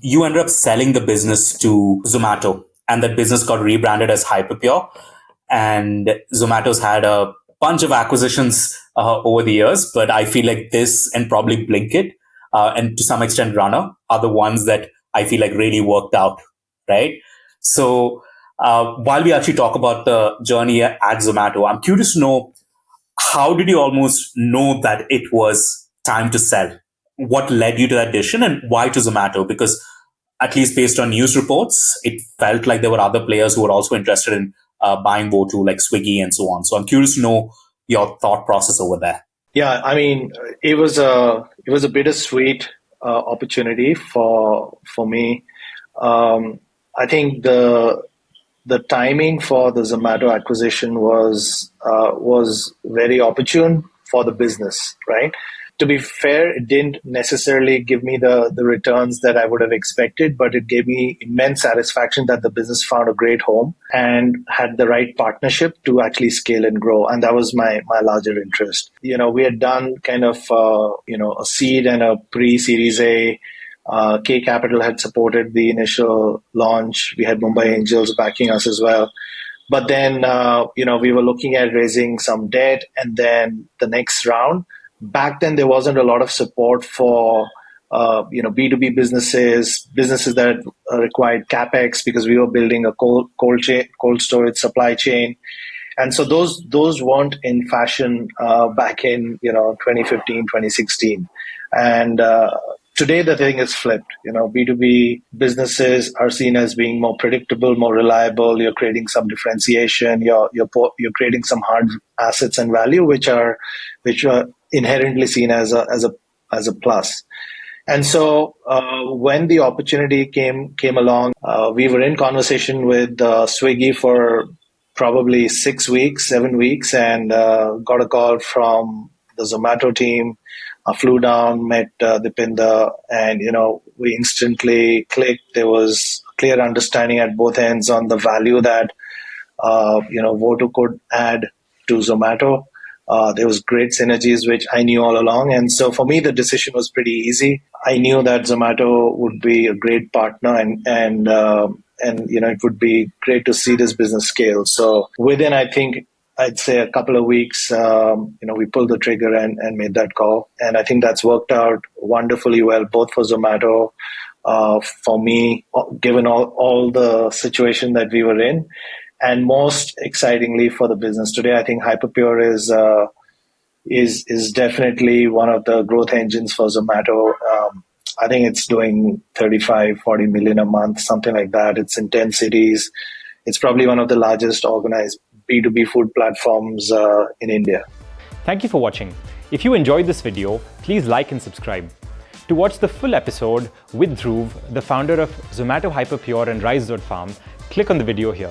you ended up selling the business to Zomato, and that business got rebranded as Hyperpure. And Zomato's had a bunch of acquisitions over the years, but I feel like this and probably Blinkit and to some extent Runner are the ones that I feel like really worked out, right? So while we actually talk about the journey at Zomato, I'm curious to know, how did you almost know that it was time to sell? What led you to that decision, and why to Zomato? Because at least based on news reports, it felt like there were other players who were also interested in buying Votu, like Swiggy and so on. So I'm curious to know your thought process over there. Yeah, I mean, it was a bittersweet opportunity for me. I think the timing for the Zomato acquisition was very opportune for the business, right? To be fair, it didn't necessarily give me the returns that I would have expected, but it gave me immense satisfaction that the business found a great home and had the right partnership to actually scale and grow. And that was my larger interest. We had done kind of, a seed and a pre-Series A. K Capital had supported the initial launch. We had Mumbai Angels backing us as well. But then, we were looking at raising some debt, and then the next round. Back then, there wasn't a lot of support for B2B businesses that required capex, because we were building a cold storage supply chain, and so those weren't in fashion back in 2015, 2016, and today the thing is flipped. B2B businesses are seen as being more predictable, more reliable. You're creating some differentiation. You're creating some hard assets and value, which are inherently seen as a plus. And so when the opportunity came along, we were in conversation with Swiggy for probably 6 weeks, 7 weeks, and got a call from the Zomato team. I flew down, met Dipinder, and we instantly clicked. There was clear understanding at both ends on the value that Votu could add to Zomato. There was great synergies, which I knew all along. And so for me, the decision was pretty easy. I knew that Zomato would be a great partner, and it would be great to see this business scale. So within, I'd say a couple of weeks, we pulled the trigger and made that call. And I think that's worked out wonderfully well, both for Zomato, for me, given all the situation that we were in. And most excitingly for the business today, I think Hyperpure is definitely one of the growth engines for Zomato. I think it's doing 35, 40 million a month, something like that. It's in 10 cities. It's probably one of the largest organized B2B food platforms in India. Thank you for watching. If you enjoyed this video, please like and subscribe. To watch the full episode with Dhruv, the founder of Zomato Hyperpure and Rise.Farm, click on the video here.